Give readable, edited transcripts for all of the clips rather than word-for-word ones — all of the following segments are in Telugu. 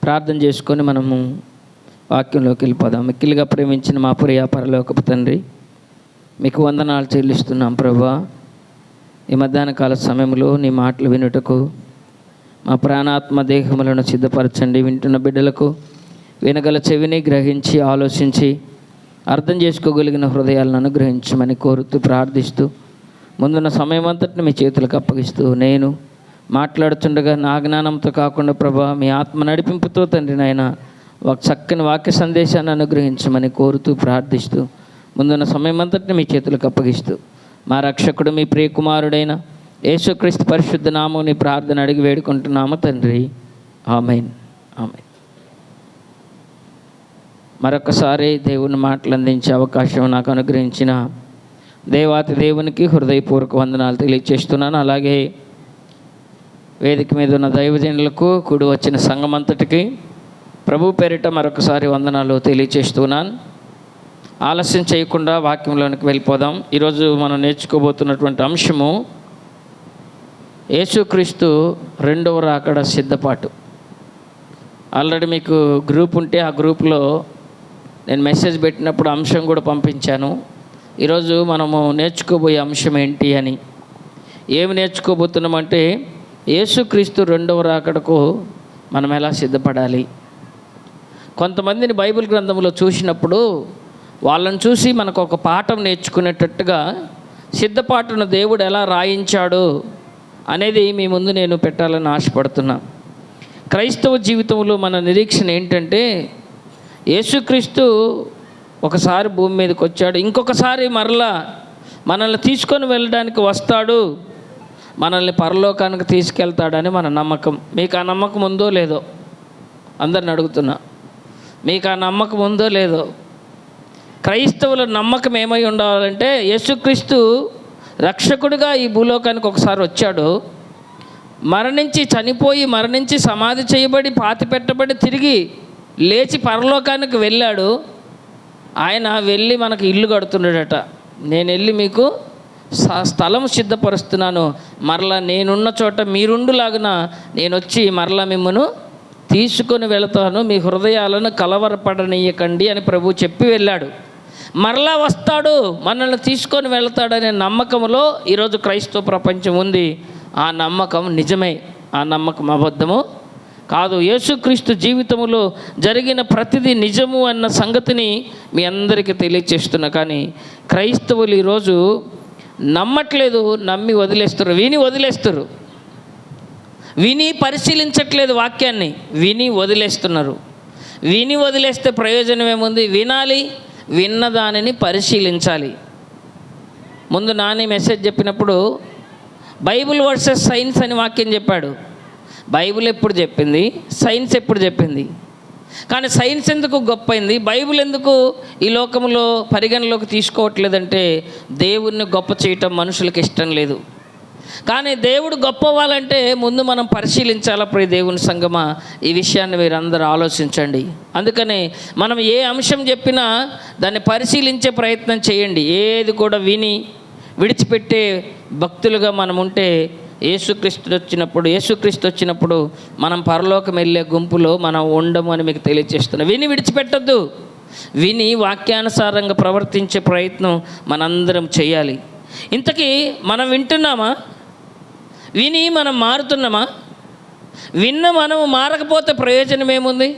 ప్రార్థన చేసుకొని మనము వాక్యంలోకి వెళ్ళిపోదాం. మిక్కిలిగా ప్రేమించిన మా ప్రియ పరలోకపు తండ్రి, మీకు వందనాలు చెల్లిస్తున్నాం ప్రభువా. ఈ మధ్యాహ్న కాల సమయంలో నీ మాటలు వినుటకు మా ప్రాణాత్మ దేహములను సిద్ధపరచండి. వింటున్న బిడ్డలకు వినగల చెవిని గ్రహించి ఆలోచించి అర్థం చేసుకోగలిగిన హృదయాలను అనుగ్రహించమని కోరుతూ ప్రార్థిస్తూ ముందున్న సమయం అంతటిని మీ చేతులకు అప్పగిస్తూ నేను మాట్లాడుతుండగా నా జ్ఞానంతో కాకుండా ప్రభా మీ ఆత్మ నడిపింపుతో తండ్రి నాయన ఒక చక్కని వాక్య సందేశాన్ని అనుగ్రహించమని కోరుతూ ప్రార్థిస్తూ ముందున్న సమయం అంతటిని మీ చేతులకు అప్పగిస్తూ మా రక్షకుడు మీ ప్రియకుమారుడైన యేసుక్రీస్తు పరిశుద్ధ నామముని ప్రార్థన అడిగి వేడుకుంటున్నాము తండ్రి. ఆమేన్. ఆమేన్. మరొకసారి దేవుని మాటలు అందించే అవకాశం నాకు అనుగ్రహించిన దేవాతి దేవునికి హృదయపూర్వక వందనాలు తెలియజేస్తున్నాను. అలాగే వేదిక మీద ఉన్న దైవజనులకు కూడి వచ్చిన సంఘమంతటికి ప్రభు పేరిట మరొకసారి వందనాలు తెలియజేస్తున్నాను. ఆలస్యం చేయకుండా వాక్యంలోనికి వెళ్ళిపోదాం. ఈరోజు మనం నేర్చుకోబోతున్నటువంటి అంశము యేసుక్రీస్తు రెండవ రాకడ సిద్ధపాటు. ఆల్రెడీ మీకు గ్రూప్ ఉంటే ఆ గ్రూప్లో నేను మెసేజ్ పెట్టినప్పుడు అంశం కూడా పంపించాను. ఈరోజు మనము నేర్చుకోబోయే అంశం ఏంటి అని. ఏమి నేర్చుకోబోతున్నామంటే యేసుక్రీస్తు రెండవ రాకడకు మనం ఎలా సిద్ధపడాలి. కొంతమందిని బైబిల్ గ్రంథంలో చూసినప్పుడు వాళ్ళని చూసి మనకు ఒక పాఠం నేర్చుకునేటట్టుగా సిద్ధపాటును దేవుడు ఎలా రాయించాడు అనేది మీ ముందు నేను పెట్టాలని ఆశపడుతున్నా. క్రైస్తవ జీవితంలో మన నిరీక్షణ ఏంటంటే యేసుక్రీస్తు ఒకసారి భూమి మీదకి వచ్చాడు, ఇంకొకసారి మరలా మనల్ని తీసుకొని వెళ్ళడానికి వస్తాడు, మనల్ని పరలోకానికి తీసుకెళ్తాడని మన నమ్మకం. మీకు ఆ నమ్మకం ఉందో లేదో అందరిని అడుగుతున్నా. మీకు ఆ నమ్మకం ఉందో లేదో? క్రైస్తవుల నమ్మకం ఏమై ఉండాలంటే యేసుక్రీస్తు రక్షకుడిగా ఈ భూలోకానికి ఒకసారి వచ్చాడు, మరణించి చనిపోయి మరణించి సమాధి చేయబడి పాతిపెట్టబడి తిరిగి లేచి పరలోకానికి వెళ్ళాడు. ఆయన వెళ్ళి మనకు ఇల్లు కడుతున్నాడట. నేను వెళ్ళి మీకు స్థలం సిద్ధపరుస్తున్నాను, మరలా నేనున్న చోట మీరుండులాగున నేను వచ్చి మరలా మిమ్మల్ని తీసుకొని వెళతాను, మీ హృదయాలను కలవరపడనీయకండి అని ప్రభు చెప్పి వెళ్ళాడు. మరలా వస్తాడు, మనల్ని తీసుకొని వెళతాడనే నమ్మకంలో ఈరోజు క్రైస్తవ ప్రపంచం ఉంది. ఆ నమ్మకం నిజమే, ఆ నమ్మకం అబద్ధము కాదు. యేసుక్రీస్తు జీవితంలో జరిగిన ప్రతిదీ నిజము అన్న సంగతిని మీ అందరికీ తెలియచేస్తున్నా. కానీ క్రైస్తవులు ఈరోజు నమ్మట్లేదు, నమ్మి వదిలేస్తారు, విని వదిలేస్తారు. విని పరిశీలించట్లేదు, వాక్యాన్ని విని వదిలేస్తున్నారు. విని వదిలేస్తే ప్రయోజనం ఏముంది? వినాలి, విన్న దానిని పరిశీలించాలి. ముందు నాని మెసేజ్ చెప్పినప్పుడు బైబిల్ వర్సెస్ సైన్స్ అని వాక్యం చెప్పాడు. బైబిల్ ఎప్పుడు చెప్పింది, సైన్స్ ఎప్పుడు చెప్పింది? కానీ సైన్స్ ఎందుకు గొప్పైంది, బైబిల్ ఎందుకు ఈ లోకంలో పరిగణలోకి తీసుకోవట్లేదంటే దేవుణ్ణి గొప్ప చేయటం మనుషులకు ఇష్టం లేదు. కానీ దేవుడు గొప్పవాలంటే ముందు మనం పరిశీలించాలి. అప్పుడు దేవుని సంగమా ఈ విషయాన్ని మీరు అందరూ ఆలోచించండి. అందుకని మనం ఏ అంశం చెప్పినా దాన్ని పరిశీలించే ప్రయత్నం చేయండి. ఏది కూడా విని విడిచిపెట్టే భక్తులుగా మనం ఉంటే యేసుక్రీస్తు వచ్చినప్పుడు మనం పరలోకం వెళ్ళే గుంపులో మనం ఉండము అని మీకు తెలియజేస్తున్నాం. విని విడిచిపెట్టద్దు, విని వాక్యానుసారంగా ప్రవర్తించే ప్రయత్నం మనందరం చేయాలి. ఇంతకీ మనం వింటున్నామా? విని మనం మారుతున్నామా? విన్న మనము మారకపోతే ప్రయోజనం ఏముంది?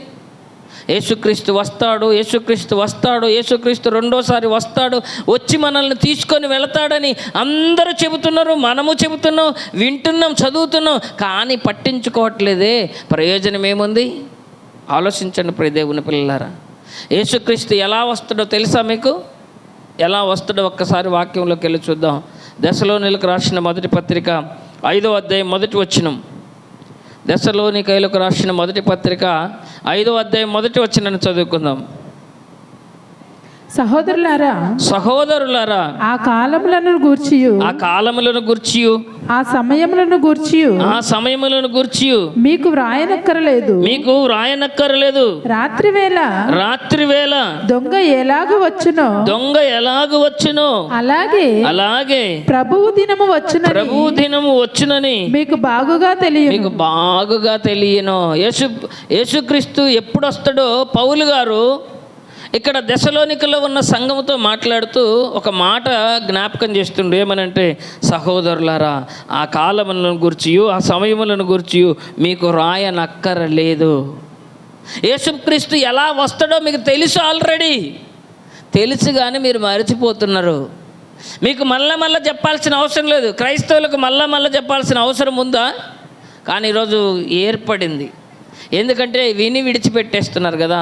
యేసుక్రీస్తు వస్తాడు, యేసుక్రీస్తు వస్తాడు, యేసుక్రీస్తు రెండోసారి వస్తాడు, వచ్చి మనల్ని తీసుకొని వెళతాడని అందరూ చెబుతున్నారు, మనము చెబుతున్నాం, వింటున్నాం, చదువుతున్నాం, కానీ పట్టించుకోవట్లేదే. ప్రయోజనం ఏముంది? ఆలోచించండి ప్రియ దేవుని పిల్లలారా. యేసుక్రీస్తు ఎలా వస్తాడో తెలుసా మీకు? ఎలా వస్తాడో ఒక్కసారి వాక్యంలోకి వెళ్ళి చూద్దాం. దశలోనిలకు రాసిన మొదటి పత్రిక 5వ అధ్యాయం మొదటి వచనం. దశలోనికైలకు రాసిన మొదటి పత్రిక 5వ అధ్యాయం మొదటి వచనాన్ని చదువుకుందాం. సహోదరులారా, ఆ కాలములను గూర్చియు ఆ సమయములను గూర్చియు మీకు వ్రాయనక్కరలేదు. రాత్రివేళ దొంగ ఎలాగు వచ్చునో అలాగే ప్రభువు దినము వచ్చునని మీకు బాగుగా తెలియను. యేసుక్రీస్తు ఎప్పుడు వస్తాడో పౌలు గారు ఇక్కడ దెసలోనికలో ఉన్న సంఘముతో మాట్లాడుతూ ఒక మాట జ్ఞాపకం చేస్తుండే. ఏమనంటే, సహోదరులారా, ఆ కాలములను గూర్చియు ఆ సమయములను గూర్చియు మీకు రాయనక్కరలేదు. యేసుక్రీస్తు ఎలా వస్తాడో మీకు తెలుసు, ఆల్రెడీ తెలుసు, కానీ మీరు మర్చిపోతున్నారు. మీకు మళ్ళా చెప్పాల్సిన అవసరం లేదు. క్రైస్తవులకు మళ్ళా చెప్పాల్సిన అవసరం ఉందా? కానీ ఈరోజు ఏర్పడింది. ఎందుకంటే విని విడిచిపెట్టేస్తున్నారు కదా,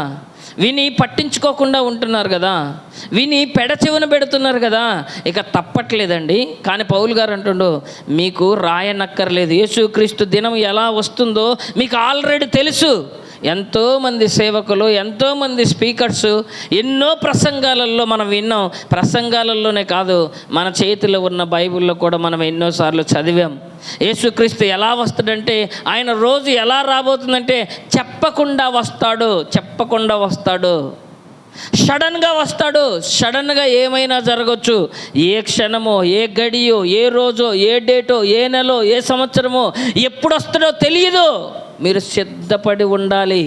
విని పట్టించుకోకుండా ఉంటున్నారు కదా, విని పెడచెవిన పెడుతున్నారు కదా, ఇక తప్పట్లేదండి. కానీ పౌలు గారు అంటుండు, మీకు రాయనక్కర్లేదు. యేసుక్రీస్తు దినం ఎలా వస్తుందో మీకు ఆల్రెడీ తెలుసు. ఎంతోమంది సేవకులు, ఎంతోమంది స్పీకర్స్, ఎన్నో ప్రసంగాలలో మనం విన్నాం. ప్రసంగాలలోనే కాదు, మన చేతిలో ఉన్న బైబిల్లో కూడా మనం ఎన్నోసార్లు చదివాం. యేసుక్రీస్తు ఎలా వస్తాడంటే, ఆయన రోజు ఎలా రాబోతుందంటే చెప్పకుండా వస్తాడు. సడన్గా వస్తాడు. సడన్గా ఏమైనా జరగవచ్చు. ఏ క్షణమో, ఏ గడియో, ఏ రోజో, ఏ డేటో, ఏ నెలో, ఏ సంవత్సరమో, ఎప్పుడు వస్తాడో తెలియదు. మీరు సిద్ధపడి ఉండాలి.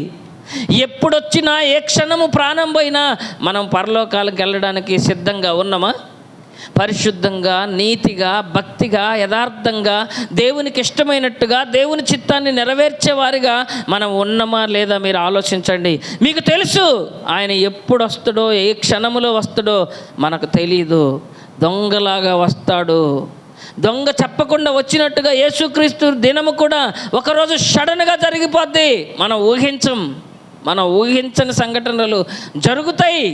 ఎప్పుడొచ్చినా, ఏ క్షణము ప్రాణం పోయినా మనం పరలోకాలకు వెళ్ళడానికి సిద్ధంగా ఉన్నామా? పరిశుద్ధంగా, నీతిగా, భక్తిగా, యథార్థంగా, దేవునికి ఇష్టమైనట్టుగా, దేవుని చిత్తాన్ని నెరవేర్చేవారిగా మనం ఉన్నామా లేదా మీరు ఆలోచించండి. మీకు తెలుసు ఆయన ఎప్పుడు వస్తాడో, ఏ క్షణములో వస్తాడో మనకు తెలీదు. దొంగలాగా వస్తాడు. దొంగ చెప్పకుండా వచ్చినట్టుగా యేసుక్రీస్తు దినము కూడా ఒకరోజు సడన్గా జరిగిపోద్ది. మనం ఊహించని సంఘటనలు జరుగుతాయి.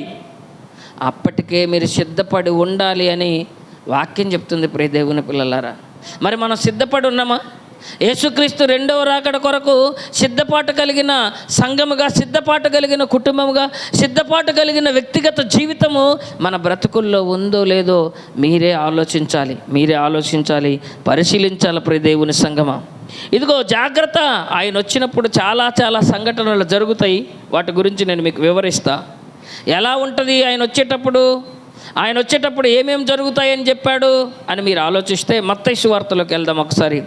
అప్పటికే మీరు సిద్ధపడి ఉండాలి అని వాక్యం చెప్తుంది. ప్రియ దేవుని పిల్లలారా, మరి మనం సిద్ధపడి ఉన్నామా? యేసుక్రీస్తు రెండవ రాకడ కొరకు సిద్ధపాటు కలిగిన సంఘముగా, సిద్ధపాటు కలిగిన కుటుంబముగా, సిద్ధపాటు కలిగిన వ్యక్తిగత జీవితము మన బ్రతుకుల్లో ఉందో లేదో మీరే ఆలోచించాలి, పరిశీలించాలి. ప్రియ దేవుని సంఘమా, ఇదిగో జాగ్రత్త. ఆయన వచ్చినప్పుడు చాలా సంఘటనలు జరుగుతాయి. వాటి గురించి నేను మీకు వివరిస్తా. ఎలా ఉంటుంది ఆయన వచ్చేటప్పుడు ఏమేమి జరుగుతాయని చెప్పాడు అని మీరు ఆలోచిస్తే మత్తయి సువార్తలోకి వెళ్దాం ఒకసారి.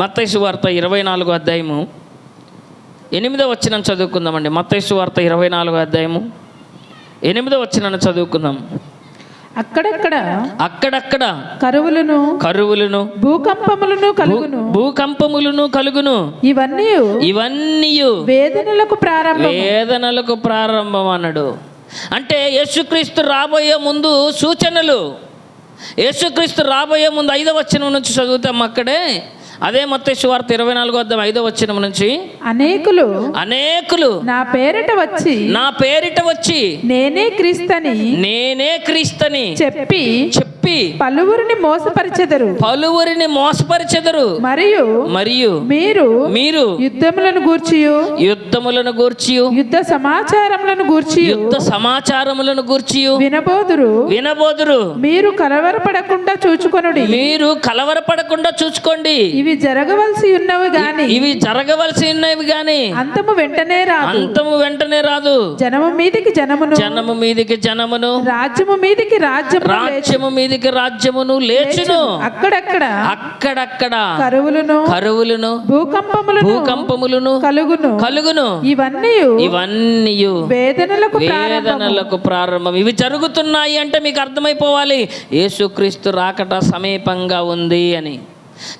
మత్తయి సువార్త 24వ అధ్యాయము 8వ వచనం చదువుకుందామండి. మత్తయి సువార్త 24వ అధ్యాయము 8వ వచనాన్ని చదువుకుందాం. అక్కడక్కడ కరువులను భూకంపములను కలుగును. ఇవన్నీ వేదనలకు ప్రారంభం అన్నాడు. అంటే యేసుక్రీస్తు రాబోయే ముందు సూచనలు. యేసుక్రీస్తు రాబోయే ముందు 5వ వచనం నుంచి చదువుతాం. అక్కడే అదే మత్తయి సువార్త 24వ అధ్యాయం 5వ వచనం నుంచి, అనేకులు నా పేరిట వచ్చి నేనే క్రీస్తని చెప్పి పలువురిని మోసపరిచెదరు. మరియు మీరు యుద్ధములను గూర్చి యుద్ధ సమాచారములను గూర్చి వినబోదురు. మీరు కలవరపడకుండా చూచుకోండి. ఇవి జరగవలసి ఉన్నవి గాని అంతము వెంటనే రాదు. జనము మీదికి జనమును రాజ్యము మీదికి రాజ్యమును లేచును. అక్కడక్కడ కరువులను భూకంపములను కలుగును. ఇవన్నీ వేదనలకు ప్రారంభం. ఇవి జరుగుతున్నాయి అంటే మీకు అర్థమైపోవాలి యేసుక్రీస్తు రాకట సమీపంగా ఉంది అని.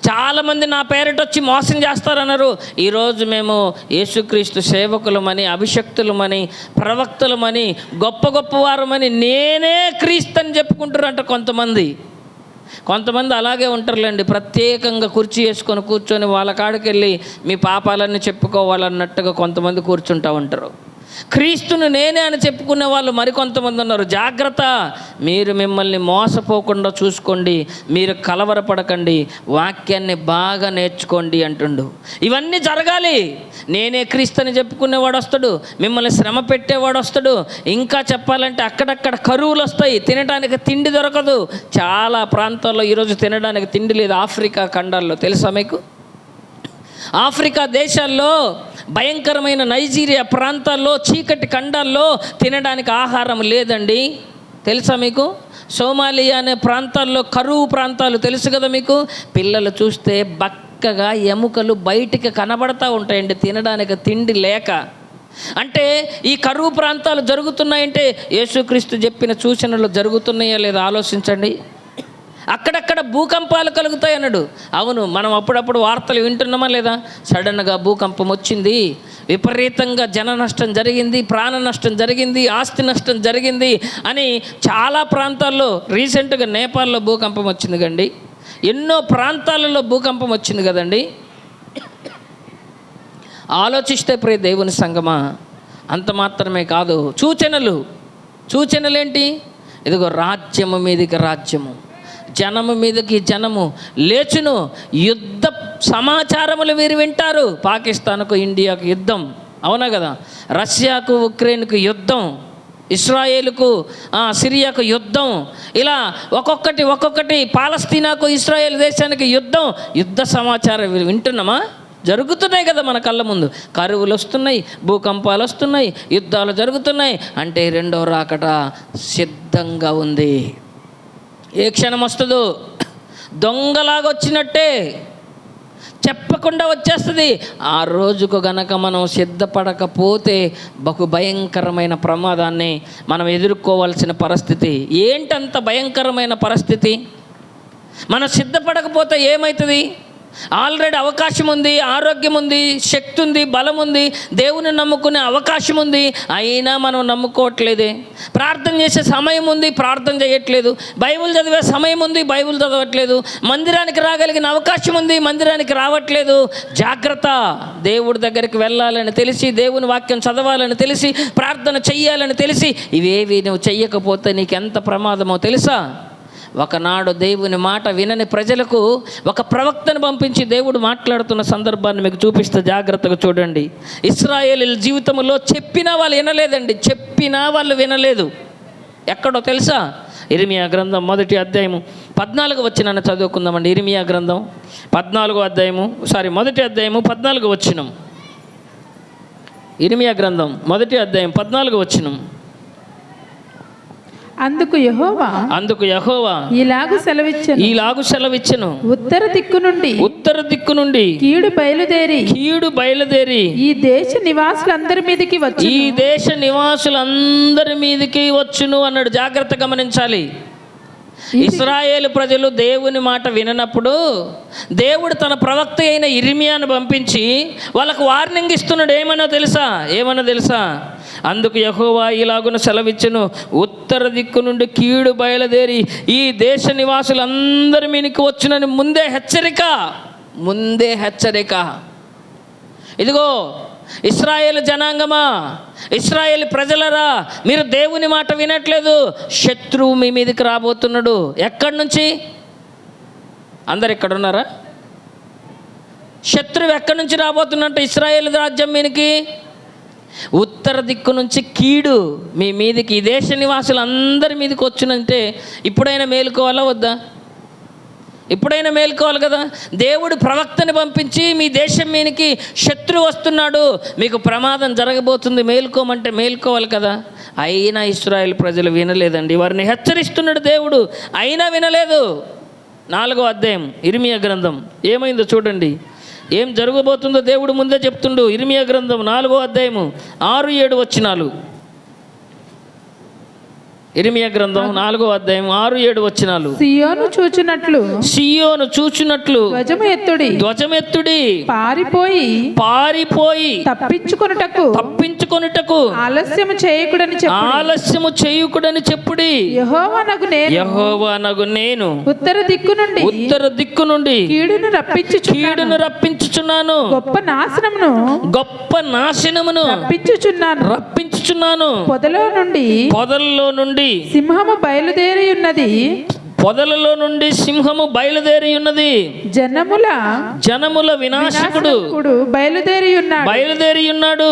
చాలామంది నా పేరిట వచ్చి మోసం చేస్తారన్నారు. ఈరోజు మేము యేసుక్రీస్తు సేవకులమని, అభిషక్తులమని, ప్రవక్తలమని, గొప్ప వారమని, నేనే క్రీస్తు అని చెప్పుకుంటారంట కొంతమంది అలాగే ఉంటారులేండి. ప్రత్యేకంగా కుర్చీ వేసుకొని కూర్చొని వాళ్ళ కాడికి వెళ్ళి మీ పాపాలన్నీ చెప్పుకోవాలన్నట్టుగా కొంతమంది కూర్చుంటూ ఉంటారు. క్రీస్తును నేనే అని చెప్పుకునే వాళ్ళు మరికొంతమంది ఉన్నారు. జాగ్రత్త, మీరు మిమ్మల్ని మోసపోకుండా చూసుకోండి, మీరు కలవరపడకండి, వాక్యాన్ని బాగా నేర్చుకోండి అంటుండు. ఇవన్నీ జరగాలి. నేనే క్రీస్తు అని చెప్పుకునేవాడు వస్తాడు, మిమ్మల్ని శ్రమ పెట్టేవాడు వస్తాడు, ఇంకా చెప్పాలంటే అక్కడక్కడ కరువులు వస్తాయి, తినడానికి తిండి దొరకదు. చాలా ప్రాంతాల్లో ఈరోజు తినడానికి తిండి లేదు. ఆఫ్రికా ఖండాల్లో తెలుసా మీకు? ఆఫ్రికా దేశాల్లో, భయంకరమైన నైజీరియా ప్రాంతాల్లో, చీకటి ఖండాల్లో తినడానికి ఆహారం లేదండి. తెలుసా మీకు? సోమాలియా అనే ప్రాంతాల్లో కరువు ప్రాంతాలు తెలుసు కదా మీకు? పిల్లలు చూస్తే బక్కగా ఎముకలు బయటికి కనబడతా ఉంటాయండి, తినడానికి తిండి లేక. అంటే ఈ కరువు ప్రాంతాలు జరుగుతున్నాయంటే యేసుక్రీస్తు చెప్పిన సూచనలు జరుగుతున్నాయా లేదా ఆలోచించండి. అక్కడక్కడ భూకంపాలు కలుగుతాయి అన్నాడు. అవును, మనం అప్పుడప్పుడు వార్తలు వింటున్నామా లేదా? సడన్గా భూకంపం వచ్చింది, విపరీతంగా జన నష్టం జరిగింది, ప్రాణ నష్టం జరిగింది, ఆస్తి నష్టం జరిగింది అని చాలా ప్రాంతాల్లో. రీసెంట్గా నేపాల్లో భూకంపం వచ్చింది కండి, ఎన్నో ప్రాంతాలలో భూకంపం వచ్చింది కదండి. ఆలోచిస్తే ప్రియ దేవుని సంగమా, అంత మాత్రమే కాదు, సూచనలు ఏంటి? ఇదిగో రాజ్యము మీదకి రాజ్యము, జనము మీదకి జనము లేచును, యుద్ధ సమాచారములు వీరు వింటారు. పాకిస్తాన్కు ఇండియాకు యుద్ధం, అవునా కదా? రష్యాకు ఉక్రెయిన్కు యుద్ధం, ఇస్రాయేలుకు సిరియాకు యుద్ధం, ఇలా ఒక్కొక్కటి పాలస్తీనాకు ఇస్రాయేల్ దేశానికి యుద్ధం. యుద్ధ సమాచారం వింటున్నామా? జరుగుతున్నాయి కదా మన కళ్ళ ముందు. కరువులు వస్తున్నాయి, భూకంపాలు వస్తున్నాయి, యుద్ధాలు జరుగుతున్నాయి. అంటే రెండో రాకడ సిద్ధంగా ఉంది. ఏ క్షణం వస్తుందో దొంగలాగా వచ్చినట్టే, చెప్పకుండా వచ్చేస్తుంది. ఆ రోజుకు గనక మనం సిద్ధపడకపోతే బహు భయంకరమైన ప్రమాదాన్ని మనం ఎదుర్కోవాల్సిన పరిస్థితి. ఏంటంత భయంకరమైన పరిస్థితి? మనం సిద్ధపడకపోతే ఏమవుతుంది? ఆల్రెడీ అవకాశం ఉంది, ఆరోగ్యం ఉంది, శక్తి ఉంది, బలం ఉంది, దేవుని నమ్ముకునే అవకాశం ఉంది, అయినా మనం నమ్ముకోవట్లేదే. ప్రార్థన చేసే సమయం ఉంది, ప్రార్థన చేయట్లేదు. బైబిల్ చదివే సమయం ఉంది, బైబిల్ చదవట్లేదు. మందిరానికి రాగలిగిన అవకాశం ఉంది, మందిరానికి రావట్లేదు. జాగ్రత్త. దేవుడి దగ్గరికి వెళ్ళాలని తెలిసి, దేవుని వాక్యం చదవాలని తెలిసి, ప్రార్థన చెయ్యాలని తెలిసి, ఇవేవి నువ్వు చెయ్యకపోతే నీకు ఎంత ప్రమాదమో తెలుసా? ఒకనాడు దేవుని మాట వినని ప్రజలకు ఒక ప్రవక్తను పంపించి దేవుడు మాట్లాడుతున్న సందర్భాన్ని మీకు చూపిస్తే జాగ్రత్తగా చూడండి. ఇశ్రాయేలీయుల జీవితంలో చెప్పినా వాళ్ళు వినలేదండి, చెప్పినా వాళ్ళు వినలేదు. ఎక్కడో తెలుసా? ఇర్మియా గ్రంథం 1వ అధ్యాయము 14వ వచనాన్ని చదువుకుందామండి. ఇర్మియా గ్రంథం 1వ అధ్యాయము 14వ వచనం. ఇర్మియా గ్రంథం 1వ అధ్యాయం 14వ వచనం. అందుకు యెహోవా ఇలాగు సెలవిచ్చెను, ఉత్తర దిక్కు నుండి కీడు బయలుదేరి ఈ దేశ నివాసులందరి మీదకి వచ్చును అన్నాడు. జాగ్రత్త గమనించాలి. ఇశ్రాయేలు ప్రజలు దేవుని మాట విననప్పుడు దేవుడు తన ప్రవక్త అయిన ఇర్మియాను పంపించి వాళ్ళకు వార్నింగ్ ఇస్తున్నాడు. ఏమన్నా తెలుసా? అందుకు యెహోవా ఇలాగున సెలవిచ్చెను, ఉత్తర దిక్కు నుండి కీడు బయలుదేరి ఈ దేశ నివాసులందరి మీదకి వచ్చునని ముందే హెచ్చరిక. ఇదిగో ఇశ్రాయేలు జనాంగమా, ఇశ్రాయేలు ప్రజలరా, మీరు దేవుని మాట వినట్లేదు, శత్రువు మీ మీదకి రాబోతున్నాడు. ఎక్కడి నుంచి? అందరు ఇక్కడ ఉన్నారా? శత్రువు ఎక్కడి నుంచి రాబోతున్నట్టు? ఇశ్రాయేలు రాజ్యం మీదకి ఉత్తర దిక్కు నుంచి కీడు మీ మీదకి, ఈ దేశ నివాసులు అందరి మీదకి వచ్చునంటే ఇప్పుడైనా మేలుకోవాలా వద్దా? ఇప్పుడైనా మేలుకోవాలి కదా. దేవుడు ప్రవక్తని పంపించి మీ దేశం మీదకి శత్రువు వస్తున్నాడు, మీకు ప్రమాదం జరగబోతుంది, మేలుకోమంటే మేలుకోవాలి కదా. అయినా ఇశ్రాయేల్ ప్రజలు వినలేదండి. వారిని హెచ్చరిస్తున్నాడు దేవుడు, అయినా వినలేదు. 4వ అధ్యాయం ఇర్మియా గ్రంథం ఏమైందో చూడండి. ఏం జరగబోతుందో దేవుడు ముందే చెప్తుండు. ఇర్మియా గ్రంథం 4వ అధ్యాయము 6-7 వచనాలు. ఇర్మియా గ్రంథం 4వ అధ్యాయం 6-7 వచనాలు. సియోను చూచునట్లు ధ్వజమెత్తుడి, పారిపోయి తప్పించుకొనుటకు చెప్పు, ఆలస్యము చేయకుడని చెప్పు. ఆలస్యము చేయుకుడని చెప్పుడి. యెహోవానగు నేను ఉత్తర దిక్కు నుండి కీడును రప్పించుచున్నాను, గొప్ప నాశనమును రప్పించుచున్నాను. పొదలలో నుండి సింహము బయలుదేరి ఉన్నది. జనముల వినాశకుడు బయలుదేరి ఉన్నాడు.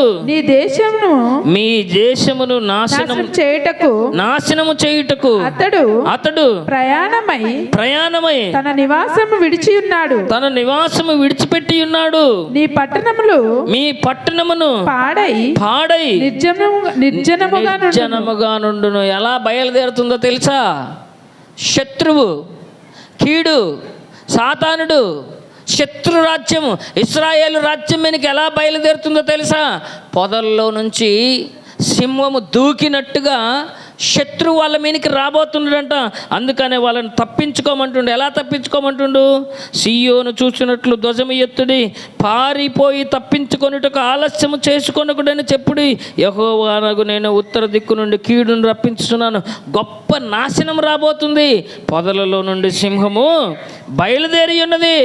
మీ దేశమును నాశనము చేయుటకు అతడు ప్రయాణమై తన నివాసము విడిచిపెట్టి ఉన్నాడు. మీ పట్టణమును పాడై నిర్జనముగా నుండును. ఎలా బయలుదేరుతుందో తెలుసా? శత్రువు, కీడు, సాతానుడు, శత్రు రాజ్యము, ఇశ్రాయేలు రాజ్యం మీదకి ఎలా బయలుదేరుతుందో తెలుసా? పొదల్లో నుంచి సింహము దూకినట్టుగా శత్రువు వాళ్ళ మీదకి రాబోతుండడంట. అందుకనే వాళ్ళని తప్పించుకోమంటుండు. ఎలా తప్పించుకోమంటుండు? సీయోను చూసినట్లు ధ్వజము ఎత్తుడి, పారిపోయి తప్పించుకొనుటకు ఆలస్యము చేసుకొనకుడని చెప్పుడి. యెహోవానగు నేను ఉత్తర దిక్కు నుండి కీడును రప్పించుచున్నాను. గొప్ప నాశనం రాబోతుంది. పొదలలో నుండి సింహము బయలుదేరి ఉన్నది.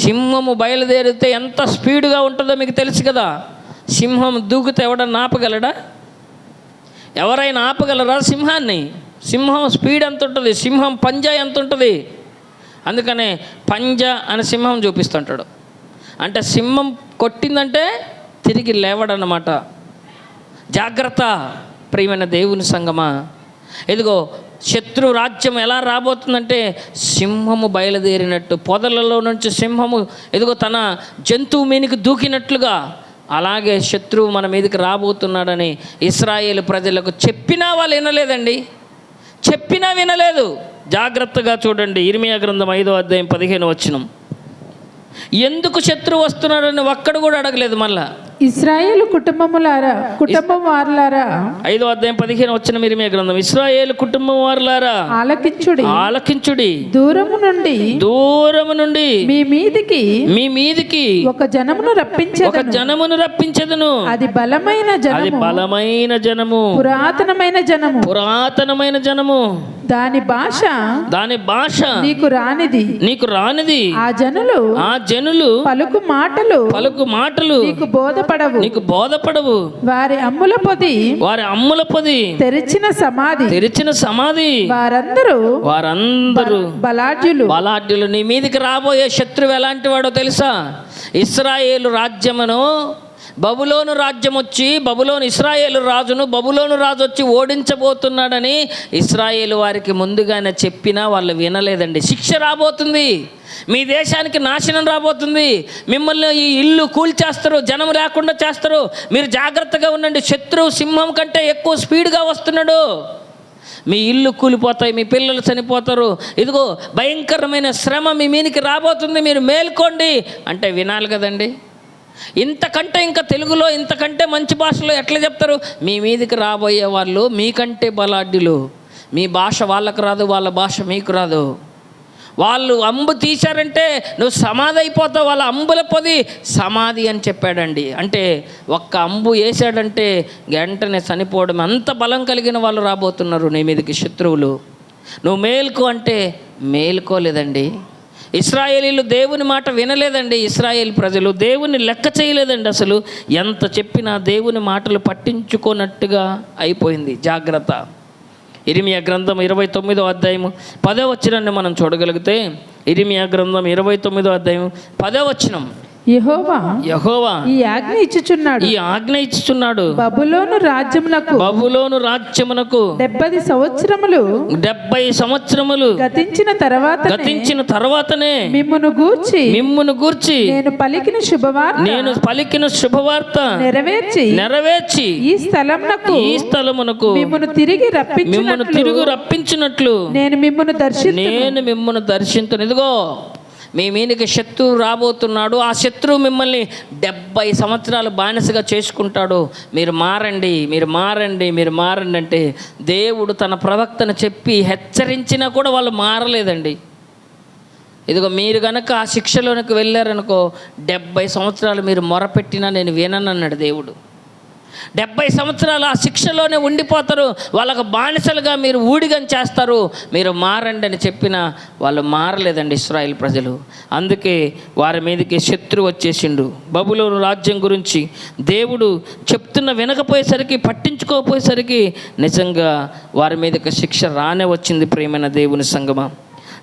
సింహము బయలుదేరితే ఎంత స్పీడ్గా ఉంటుందో మీకు తెలుసు కదా. సింహం దూకితే ఎవడన్నా ఆపగలడా? ఎవరైనా ఆపగలరా సింహాన్ని? సింహం స్పీడ్ ఎంత ఉంటుంది, సింహం పంజా ఎంత ఉంటుంది. అందుకనే పంజా అని సింహం చూపిస్తుంటాడు. అంటే సింహం కొట్టిందంటే తిరిగి లేవడన్నమాట. జాగ్రత్త ప్రియమైన దేవుని సంగమా. ఇదిగో శత్రు రాజ్యం ఎలా రాబోతుందంటే సింహము బయలుదేరినట్టు, పొదలలో నుంచి సింహము ఇదిగో తన జంతువు మీదకి దూకినట్లుగా అలాగే శత్రువు మన మీదకి రాబోతున్నాడని ఇశ్రాయేలు ప్రజలకు చెప్పినా వాళ్ళు వినలేదండి. చెప్పినా వినలేదు. జాగ్రత్తగా చూడండి. ఇర్మియా గ్రంథం 5వ అధ్యాయం 15వ వచనం. ఎందుకు శత్రువు వస్తున్నాడని ఒక్కడు కూడా అడగలేదు. మళ్ళా ఇశ్రాయేలు కుటుంబం వారులారా 5వ అధ్యాయం 15వ వచనం ఇర్మియా గ్రంథం. ఇశ్రాయేలు కుటుంబం వారులారా ఆలకించుడి, దూరము నుండి మీ మీదికి ఒక జనమును రప్పించెదను. అది బలమైన జనము, పురాతనమైన జనము. దాని భాష నీకు రానిది. ఆ జనులు పలుకు మాటలు నీకు బోధపడవు. వారి అమ్ముల పొది తెరిచిన సమాధి. వారందరూ బలాఢ్యులు. నీ మీదికి రాబోయే శత్రువు ఎలాంటి వాడో తెలుసా? ఇశ్రాయేలు రాజ్యమును బబులోను రాజ్యం వచ్చి ఇశ్రాయేలు రాజు వచ్చి ఓడించబోతున్నాడని ఇశ్రాయేలు వారికి ముందుగానే చెప్పినా వాళ్ళు వినలేదండి. శిక్ష రాబోతుంది. మీ దేశానికి నాశనం రాబోతుంది. మిమ్మల్ని ఈ ఇల్లు కూల్చేస్తారు, జనం లేకుండా చేస్తారు. మీరు జాగ్రత్తగా ఉండండి. శత్రువు సింహం కంటే ఎక్కువ స్పీడ్గా వస్తున్నాడు. మీ ఇల్లు కూలిపోతాయి, మీ పిల్లలు చనిపోతారు. ఇదిగో భయంకరమైన శ్రమ మీ మీదికి రాబోతుంది, మీరు మేల్కోండి అంటే వినాలి కదండి. ఇంతకంటే ఇంకా తెలుగులో ఇంతకంటే మంచి భాషలో ఎట్లా చెప్తారు? మీ మీదికి రాబోయే వాళ్ళు మీకంటే బలాఢ్యులు. మీ భాష వాళ్ళకు రాదు, వాళ్ళ భాష మీకు రాదు. వాళ్ళు అంబు తీశారంటే నువ్వు సమాధి అయిపోతావు. వాళ్ళ అంబుల పొది సమాధి అని చెప్పాడండి. అంటే ఒక్క అంబు వేసాడంటే వెంటనే చనిపోవడం. అంత బలం కలిగిన వాళ్ళు రాబోతున్నారు నీ మీదకి శత్రువులు. నువ్వు మేల్కో అంటే మేల్కోలేదండి. ఇశ్రాయేలీలు దేవుని మాట వినలేదండి. ఇశ్రాయేల్ ప్రజలు దేవుని లెక్క చేయలేదండి. అసలు ఎంత చెప్పినా దేవుని మాటలు పట్టించుకోనట్టుగా అయిపోయింది. జాగ్రత్త. ఇర్మియా గ్రంథం 29వ అధ్యాయము 10వ వచనాన్ని మనం చూడగలిగితే, ఇర్మియా గ్రంథం 29వ అధ్యాయం 10వ వచనం. యెహోవా ఈ ఆజ్ఞ ఇచ్చుచున్నాడు. బబులోను రాజ్యమునకు 70 సంవత్సరములు గతించిన తర్వాతనే మిమ్మును గూర్చి నేను పలికిన శుభవార్త నెరవేర్చి ఈ స్థలమునకు మిమ్మును తిరిగి రప్పించినట్లు నేను మిమ్మును దర్శింతును. ఇదిగో మీ మీదకి శత్రువు రాబోతున్నాడు. ఆ శత్రువు మిమ్మల్ని 70 సంవత్సరాలు బానిసగా చేసుకుంటాడు. మీరు మారండి అంటే దేవుడు తన ప్రవక్తను చెప్పి హెచ్చరించినా కూడా వాళ్ళు మారలేదండి. ఇదిగో మీరు కనుక ఆ శిక్షలోనికి వెళ్ళారనుకో 70 సంవత్సరాలు మీరు మొరపెట్టినా నేను విననన్నాడు దేవుడు. 70 సంవత్సరాలు ఆ శిక్షలోనే ఉండిపోతారు. వాళ్ళకు బానిసలుగా మీరు ఊడిగం చేస్తారు. మీరు మారండి అని చెప్పినా వాళ్ళు మారలేదండి ఇశ్రాయేల్ ప్రజలు. అందుకే వారి మీదకి శత్రువు వచ్చేసిండు. బబులోను రాజ్యం గురించి దేవుడు చెప్తున్న వినకపోయేసరికి, పట్టించుకోకపోయేసరికి నిజంగా వారి మీదకి శిక్ష రానే వచ్చింది. ప్రియమైన దేవుని సంగమా,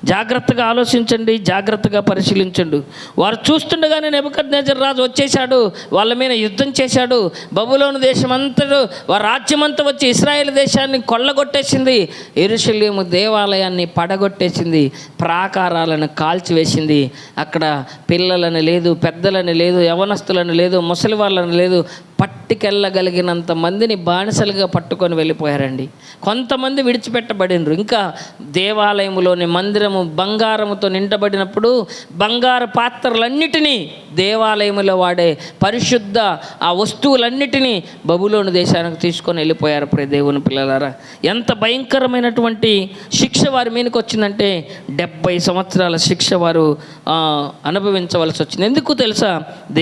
జాగ్రత్తగా ఆలోచించండి, జాగ్రత్తగా పరిశీలించండి. వారు చూస్తుండగానే నెబుకద్నెజర్ రాజు వచ్చేసాడు, వాళ్ళ మీద యుద్ధం చేశాడు. బబులోను దేశం అంతటా వారి రాజ్యమంతా వచ్చి ఇశ్రాయేల్ దేశాన్ని కొల్లగొట్టేసింది. యెరూషలేము దేవాలయాన్ని పడగొట్టేసింది, ప్రాకారాలను కాల్చివేసింది. అక్కడ పిల్లలని లేదు, పెద్దలని లేదు, యవనస్తులను లేదు, ముసలి వాళ్ళని లేదు, పట్టుకెళ్ళగలిగినంత మందిని బానిసలుగా పట్టుకొని వెళ్ళిపోయారండి. కొంతమంది విడిచిపెట్టబడినరు. ఇంకా దేవాలయంలోని మందిరము బంగారముతో నిండబడినప్పుడు బంగారు పాత్రలన్నిటినీ, దేవాలయంలో వాడే పరిశుద్ధ ఆ వస్తువులన్నిటినీ బబులోను దేశానికి తీసుకొని వెళ్ళిపోయారు. ప్రియ దేవుని పిల్లలారా, ఎంత భయంకరమైనటువంటి శిక్ష వారి మీదకి వచ్చిందంటే 70 సంవత్సరాల శిక్ష వారు అనుభవించవలసి వచ్చింది. ఎందుకు తెలుసా?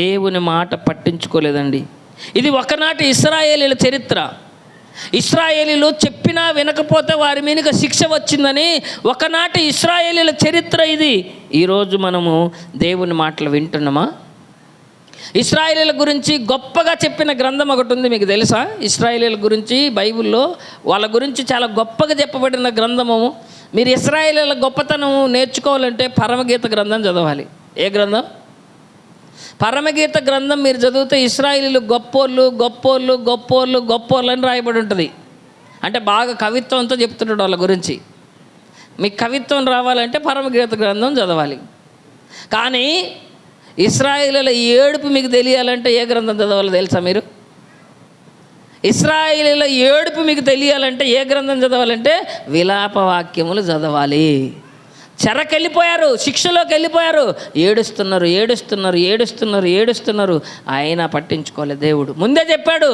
దేవుని మాట పట్టించుకోలేదండి. ఇది ఒకనాటి ఇశ్రాయేలీల చరిత్ర. ఇశ్రాయేలీలు చెప్పినా వినకపోతే వారి మీదకి శిక్ష వచ్చిందని ఒకనాటి ఇశ్రాయేలీల చరిత్ర ఇది. ఈరోజు మనము దేవుని మాటలు వింటున్నామా? ఇశ్రాయేలీల గురించి గొప్పగా చెప్పిన గ్రంథం ఒకటి ఉంది, మీకు తెలుసా? ఇశ్రాయేలీల గురించి బైబిల్లో వాళ్ళ గురించి చాలా గొప్పగా చెప్పబడిన గ్రంథము. మీరు ఇశ్రాయేలీల గొప్పతనం నేర్చుకోవాలంటే పరమగీత గ్రంథం చదవాలి. ఏ గ్రంథం? పరమగీత గ్రంథం మీరు చదివితే ఇశ్రాయేలీలు గొప్పోళ్ళు గొప్పోళ్ళు గొప్పోళ్ళు గొప్పోళ్ళు అని రాయబడి ఉంటుంది. అంటే బాగా కవిత్వంతో చెప్తున్నాడు వాళ్ళ గురించి. మీకు కవిత్వం రావాలంటే పరమగీత గ్రంథం చదవాలి. కానీ ఇశ్రాయేలీల ఏడుపు మీకు తెలియాలంటే ఏ గ్రంథం చదవాలో తెలుసా మీరు? ఇశ్రాయేలీల ఏడుపు మీకు తెలియాలంటే ఏ గ్రంథం చదవాలంటే విలాప వాక్యములు చదవాలి. చెరకెళ్ళిపోయారు, శిక్షలోకి వెళ్ళిపోయారు, ఏడుస్తున్నారు ఏడుస్తున్నారు ఏడుస్తున్నారు ఏడుస్తున్నారు. అయినా పట్టించుకోలేదు. దేవుడు ముందే చెప్పాడు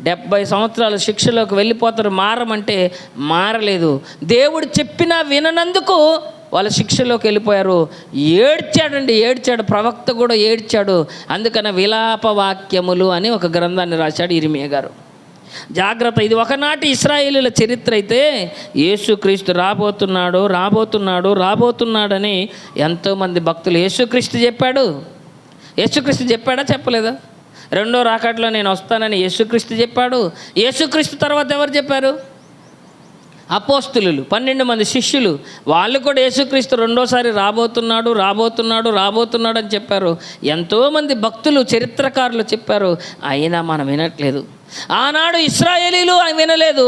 70 సంవత్సరాలు శిక్షలోకి వెళ్ళిపోతారు, మారమంటే మారలేదు. దేవుడు చెప్పినా విననందుకు వాళ్ళు శిక్షలోకి వెళ్ళిపోయారు. ఏడ్చాడండి, ఏడ్చాడు. ప్రవక్త కూడా ఏడ్చాడు. అందుకని విలాప వాక్యములు అని ఒక గ్రంథాన్ని రాశాడు ఇర్మియా గారు. జాగ్రత్త, ఇది ఒకనాటి ఇశ్రాయేలీల చరిత్ర అయితే యేసుక్రీస్తు రాబోతున్నాడు రాబోతున్నాడు రాబోతున్నాడని ఎంతోమంది భక్తులు యేసుక్రీస్తు చెప్పాడు. యేసుక్రీస్తు చెప్పాడా? చెప్పలేదా? రెండో రాకడలో నేను వస్తానని యేసుక్రీస్తు చెప్పాడు. యేసుక్రీస్తు తర్వాత ఎవరు చెప్పారు? అపోస్తులు, 12 మంది శిష్యులు. వాళ్ళు కూడా యేసుక్రీస్తు రెండోసారి రాబోతున్నాడు రాబోతున్నాడు రాబోతున్నాడు అని చెప్పారు. ఎంతోమంది భక్తులు, చరిత్రకారులు చెప్పారు. అయినా మనం వినట్లేదు. ఆనాడు ఇశ్రాయేలీలు వినలేదు.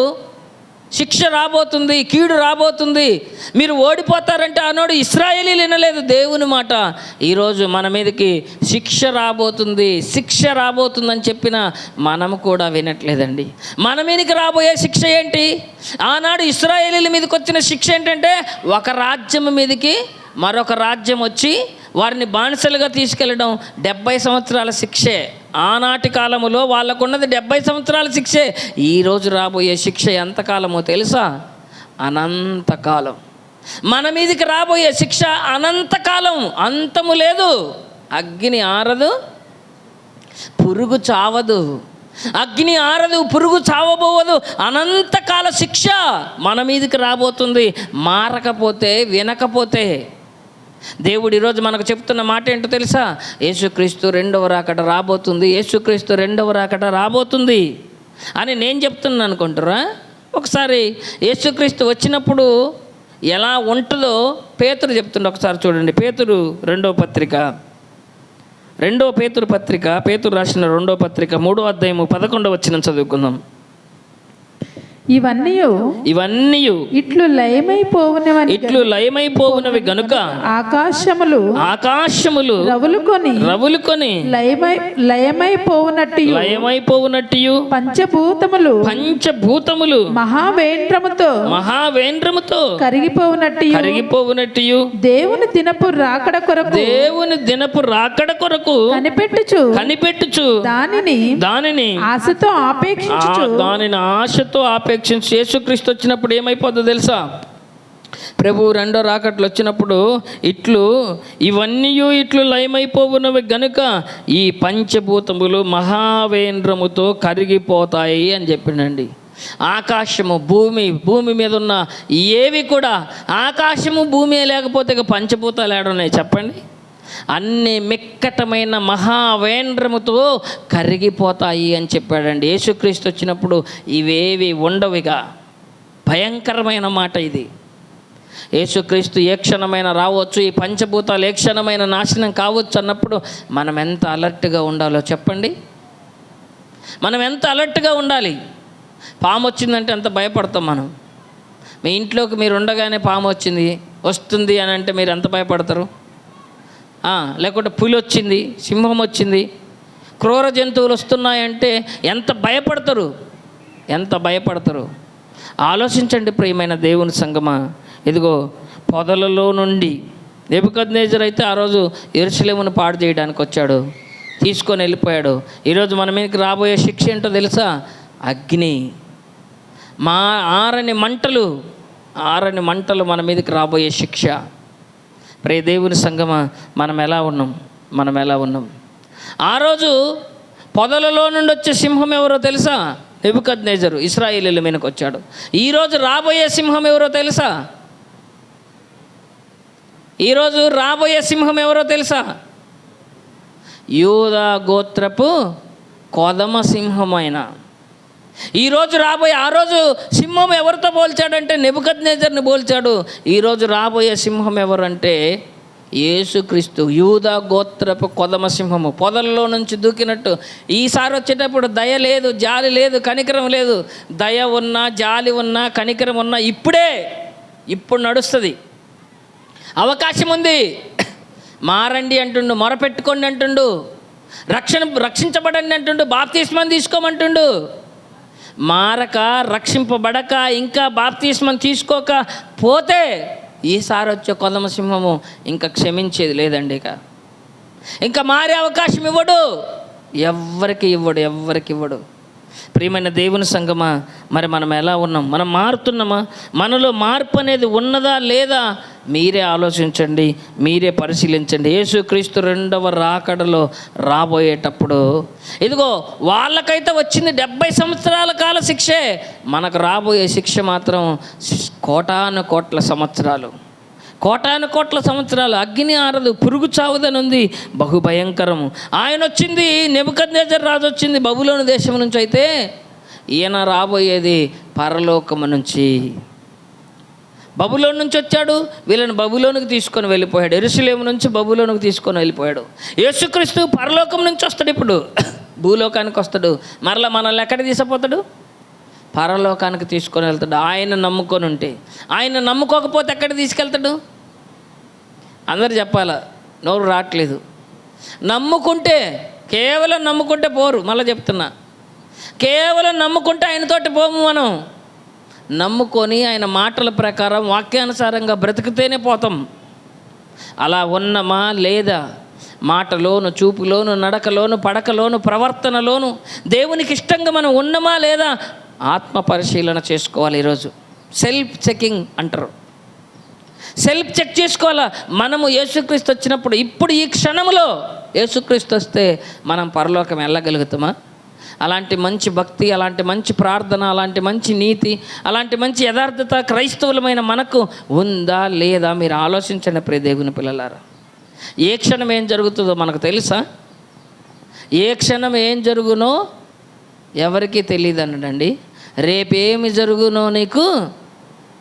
శిక్ష రాబోతుంది, కీడు రాబోతుంది, మీరు ఓడిపోతారంటే ఆనాడు ఇశ్రాయేలీలు వినలేదు దేవుని మాట. ఈరోజు మన మీదకి శిక్ష రాబోతుంది, శిక్ష రాబోతుందని చెప్పినా మనము కూడా వినట్లేదండి. మన మీదకి రాబోయే శిక్ష ఏంటి? ఆనాడు ఇశ్రాయేలీల మీదకి వచ్చిన శిక్ష ఏంటంటే ఒక రాజ్యం మీదకి మరొక రాజ్యం వచ్చి వారిని బానిసలుగా తీసుకెళ్ళడం 70 సంవత్సరాల శిక్షే. ఆనాటి కాలములో వాళ్ళకున్నది 70 సంవత్సరాల శిక్షే. ఈరోజు రాబోయే శిక్ష ఎంతకాలమో తెలుసా? అనంతకాలం. మన మీదకి రాబోయే శిక్ష అనంతకాలం, అంతము లేదు. అగ్ని ఆరదు, పురుగు చావదు. అగ్ని ఆరదు, పురుగు చావబోవదు. అనంతకాల శిక్ష మన మీదకి రాబోతుంది. మారకపోతే, వినకపోతే. దేవుడు ఈరోజు మనకు చెప్తున్న మాట ఏంటో తెలుసా? యేసుక్రీస్తు రెండవ రాకడ రాబోతుంది, యేసుక్రీస్తు రెండవ రాకడ రాబోతుంది అని నేను చెప్తున్నాను అనుకుంటారా? ఒకసారి యేసుక్రీస్తు వచ్చినప్పుడు ఎలా ఉంటుందో పేతురు చెప్తుండే. ఒకసారి చూడండి, పేతురు రెండవ పేతురు పత్రిక, పేతురు రాసిన 2వ పత్రిక 3వ అధ్యాయము 11వ వచనం చదువుకుందాం. ఇవన్నీ ఇట్లు లయమైపోవునవి గనుక ఆకాశములు రవులుకొని లయమైపోవునట్టు పంచభూతములు మహావేంద్రముతో కరిగిపోవునట్టు దేవుని దినపు రాకడ కొరకు కనిపెట్టుచు దానిని ఆశతో ఆపేక్షించు. యేసుక్రీస్తు వచ్చినప్పుడు ఏమైపోతుందో తెలుసా? ప్రభు రెండో రాకట్లు వచ్చినప్పుడు ఇవన్నీ ఇట్లు లయమైపోవున్నవి గనుక ఈ పంచభూతములు మహావేంద్రముతో కరిగిపోతాయి అని చెప్పిండండి. ఆకాశము, భూమి మీద ఉన్న ఏవి కూడా, ఆకాశము భూమి లేకపోతే ఇక పంచభూతాలు ఏడున్నాయి చెప్పండి? అన్ని మిక్కటమైన మహావేంద్రముతో కరిగిపోతాయి అని చెప్పాడండి. యేసుక్రీస్తు వచ్చినప్పుడు ఇవేవి ఉండవిగా. భయంకరమైన మాట ఇది. యేసుక్రీస్తు ఏ క్షణమైన రావచ్చు, ఈ పంచభూతాలు ఏ క్షణమైన నాశనం కావచ్చు అన్నప్పుడు మనం ఎంత అలర్ట్గా ఉండాలో చెప్పండి? మనం ఎంత అలర్ట్గా ఉండాలి? పాము వచ్చిందంటే ఎంత భయపడతాం మనం. మీ ఇంట్లోకి మీరు ఉండగానే పాము వస్తుంది అని అంటే మీరు ఎంత భయపడతారు? లేకుంటే పులి వచ్చింది, సింహం వచ్చింది, క్రూర జంతువులు వస్తున్నాయంటే ఎంత భయపడతారు? ఆలోచించండి ప్రియమైన దేవుని సంగమా. ఇదిగో పొదలలో నుండి నెబుకద్నెజర్ అయితే ఆ రోజు యెరూషలేమును పాడు చేయడానికి వచ్చాడు, తీసుకొని వెళ్ళిపోయాడు. ఈరోజు మన మీదకి రాబోయే శిక్ష ఏంటో తెలుసా? అగ్ని, ఆరని మంటలు మన మీదకి రాబోయే శిక్ష. ప్రియ దేవుని సంగమా, మనం ఎలా ఉన్నాం? ఆ రోజు పొదలలో నుండి వచ్చే సింహం ఎవరో తెలుసా? నెబుకద్నెజరు ఇశ్రాయేలీయుల మీదకి వచ్చాడు. ఈరోజు రాబోయే సింహం ఎవరో తెలుసా? యూదా గోత్రపు కొదమ సింహమైన ఆ రోజు సింహం ఎవరితో పోల్చాడంటే నెబుకద్నెజర్ని పోల్చాడు. ఈరోజు రాబోయే సింహం ఎవరంటే యేసుక్రీస్తు, యూదా గోత్రపు కొదమ సింహము. పొదల్లో నుంచి దూకినట్టు ఈసారి వచ్చేటప్పుడు దయ లేదు, జాలి లేదు, కనికరం లేదు. దయ ఉన్నా, జాలి ఉన్నా, కనికరం ఉన్నా ఇప్పుడు నడుస్తుంది. అవకాశం ఉంది. మారండి అంటుండు, మొరపెట్టుకోండి అంటుండు, రక్షించబడండి అంటుండు, బాప్తిస్మం తీసుకోమంటుండు. మారక, రక్షింపబడక, ఇంకా బాప్తిస్మం తీసుకోక పోతే ఈసారి వచ్చే కొదమ సింహము ఇంకా క్షమించేది లేదండి. ఇంకా మారే అవకాశం ఎవ్వరికి ఇవ్వడు. ప్రియమైన దేవుని సంగమా, మరి మనం ఎలా ఉన్నాం? మనం మారుతున్నామా? మనలో మార్పు అనేది ఉన్నదా లేదా? మీరే ఆలోచించండి, మీరే పరిశీలించండి. యేసుక్రీస్తు రెండవ రాకడలో రాబోయేటప్పుడు ఇదిగో వాళ్ళకైతే వచ్చింది 70 సంవత్సరాల కాల శిక్షే. మనకు రాబోయే శిక్ష మాత్రం కోటాను కోట్ల సంవత్సరాలు. అగ్ని ఆరదు, పురుగు చావుదని ఉంది, బహుభయంకరము. ఆయన వచ్చింది, నెబుకద్నెజర్ రాజు వచ్చింది బబులోను దేశం నుంచి. అయితే ఈయన రాబోయేది పరలోకము నుంచి. బబులోను నుంచి వచ్చాడు, వీళ్ళని బబులోనికి తీసుకొని వెళ్ళిపోయాడు. యెరూషలేము నుంచి బబులోనికి తీసుకొని వెళ్ళిపోయాడు. యేసుక్రీస్తు పరలోకం నుంచి వస్తాడు, ఇప్పుడు భూలోకానికి వస్తాడు. మరలా మనల్ని ఎక్కడ తీసుకుపోతాడు? పరలోకానికి తీసుకొని వెళ్తాడు. ఆయన నమ్ముకొని ఉంటే. ఆయన నమ్ముకోకపోతే ఎక్కడ తీసుకెళ్తాడు? అందరు చెప్పాలా, నోరు రావట్లేదు. కేవలం నమ్ముకుంటే పోరు. మళ్ళీ చెప్తున్నా, కేవలం నమ్ముకుంటే ఆయనతోటి పోము. మనం నమ్ముకొని ఆయన మాటల ప్రకారం వాక్యానుసారంగా బ్రతికితేనే పోతాం. అలా ఉన్నమా లేదా? మాటలోను, చూపులోను, నడకలోను, పడకలోను, ప్రవర్తనలోను దేవునికి ఇష్టంగా మనం ఉన్నమా లేదా? ఆత్మ పరిశీలన చేసుకోవాలి. ఈరోజు సెల్ఫ్ చెకింగ్ అంటారు. సెల్ఫ్ చెక్ చేసుకోవాలా. మనము యేసుక్రీస్తు వచ్చినప్పుడు, ఇప్పుడు ఈ క్షణంలో యేసుక్రీస్తు వస్తే మనం పరలోకం వెళ్ళగలుగుతామా? అలాంటి మంచి భక్తి, అలాంటి మంచి ప్రార్థన, అలాంటి మంచి నీతి, అలాంటి మంచి యథార్థత క్రైస్తవులమైన మనకు ఉందా లేదా? మీరు ఆలోచించండి ప్రియ దేవుని పిల్లలారా. ఏ క్షణం ఏం జరుగుతుందో మనకు తెలుసా? ఏ క్షణం ఏం జరుగునో ఎవరికీ తెలియదు అన్నాడండి. రేపేమి జరుగునో నీకు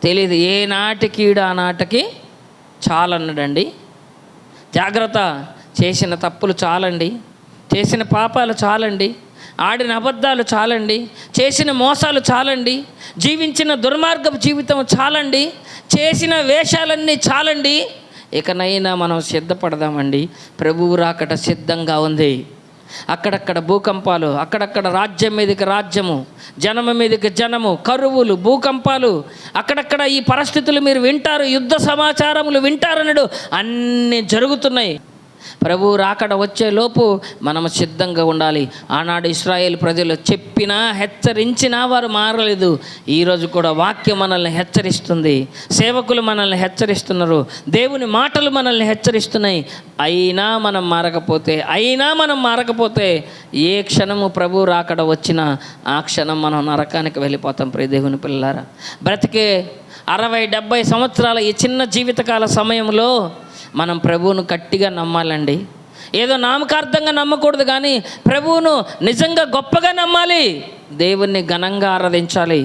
తెలీదు. ఏ నాటికి ఆ నాటికి చాలన్నాడండి. జాగ్రత్త. చేసిన తప్పులు చాలండి, చేసిన పాపాలు చాలండి, ఆడిన అబద్ధాలు చాలండి, చేసిన మోసాలు చాలండి, జీవించిన దుర్మార్గపు జీవితం చాలండి, చేసిన వేషాలన్నీ చాలండి. ఇకనైనా మనం సిద్ధపడదామండి. ప్రభువు రాకట సిద్ధంగా ఉంది. అక్కడక్కడ భూకంపాలు, అక్కడక్కడ రాజ్యం మీదకి రాజ్యము, జనము మీదకి జనము, కరువులు, భూకంపాలు, అక్కడక్కడ ఈ పరిస్థితులు మీరు వింటారు. యుద్ధ సమాచారములు వింటారన్నాడు. అన్నీ జరుగుతున్నాయి. ప్రభువు రాకడ వచ్చేలోపు మనం సిద్ధంగా ఉండాలి. ఆనాడు ఇశ్రాయేల్ ప్రజలు చెప్పినా హెచ్చరించినా వారు మారలేదు. ఈరోజు కూడా వాక్యం మనల్ని హెచ్చరిస్తుంది, సేవకులు మనల్ని హెచ్చరిస్తున్నారు, దేవుని మాటలు మనల్ని హెచ్చరిస్తున్నాయి. అయినా మనం మారకపోతే ఏ క్షణము ప్రభువు రాకడ వచ్చినా ఆ క్షణం మనం నరకానికి వెళ్ళిపోతాం. ప్రియ దేవుని పిల్లలారా, బ్రతికే 60-70 సంవత్సరాల ఈ చిన్న జీవితకాల సమయంలో మనం ప్రభువును గట్టిగా నమ్మాలండి. ఏదో నామకార్థంగా నమ్మకూడదు, కానీ ప్రభువును నిజంగా గొప్పగా నమ్మాలి. దేవుణ్ణి ఘనంగా ఆరాధించాలి.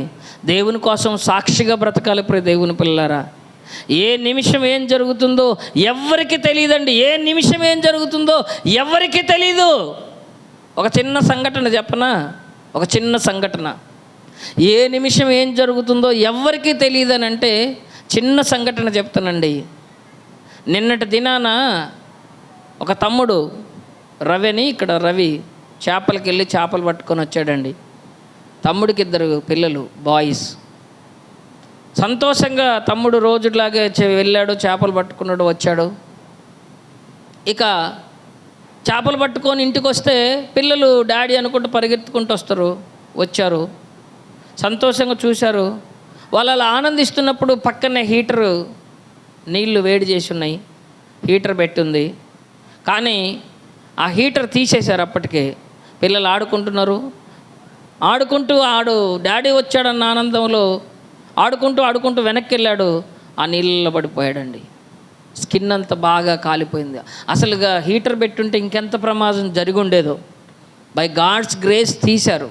దేవుని కోసం సాక్షిగా బ్రతకాలి. ప్రియ దేవుని పిల్లలారా, ఏ నిమిషం ఏం జరుగుతుందో ఎవరికి తెలియదండి. ఏ నిమిషం ఏం జరుగుతుందో ఎవరికి తెలీదు. ఒక చిన్న సంఘటన చెప్పనా? ఒక చిన్న సంఘటన. ఏ నిమిషం ఏం జరుగుతుందో ఎవరికి తెలియదని అంటే చిన్న సంఘటన చెప్తానండి. నిన్నటి దినాన ఒక తమ్ముడు రవి అని, ఇక్కడ రవి చేపలకి వెళ్ళి చేపలు పట్టుకొని వచ్చాడండి. తమ్ముడికి 2 పిల్లలు, బాయ్స్. సంతోషంగా తమ్ముడు రోజులాగే వెళ్ళాడు, చేపలు పట్టుకున్నాడు, వచ్చాడు. ఇక చేపలు పట్టుకొని ఇంటికి వస్తే పిల్లలు డాడీ అనుకుంటూ పరిగెత్తుకుంటూ వచ్చారు. సంతోషంగా చూశారు. వాళ్ళు అలా ఆనందిస్తున్నప్పుడు పక్కనే హీటరు, నీళ్లు వేడి చేసి ఉన్నాయి, హీటర్ పెట్టుంది. కానీ ఆ హీటర్ తీసేశారు. అప్పటికే పిల్లలు ఆడుకుంటున్నారు. డాడీ వచ్చాడన్న ఆనందంలో ఆడుకుంటూ వెనక్కి వెళ్ళాడు. ఆ నీళ్ళలో పడిపోయాడండి. స్కిన్ అంతా బాగా కాలిపోయింది. అసలుగా హీటర్ పెట్టుంటే ఇంకెంత ప్రమాదం జరిగి ఉండేదో. బై గాడ్స్ గ్రేస్ తీశారు.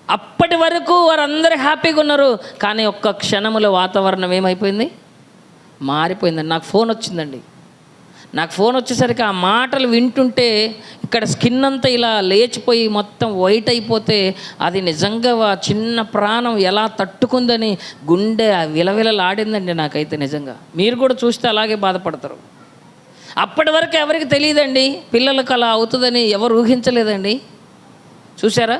అప్పటి వరకు వారందరూ హ్యాపీగా ఉన్నారు. కానీ ఒక్క క్షణంలో వాతావరణం ఏమైపోయింది? మారిపోయిందండి. నాకు ఫోన్ వచ్చిందండి. నాకు ఫోన్ వచ్చేసరికి ఆ మాటలు వింటుంటే ఇక్కడ స్కిన్ అంతా ఇలా లేచిపోయి మొత్తం వైట్ అయిపోతే అది నిజంగా చిన్న ప్రాణం ఎలా తట్టుకుందని గుండె విలవిలలాడిందండి నాకైతే. నిజంగా మీరు కూడా చూస్తే అలాగే బాధపడతారు. అప్పటి వరకు ఎవరికి తెలియదండి, పిల్లలకు అలా అవుతుందని ఎవరు ఊహించలేదండి. చూసారా?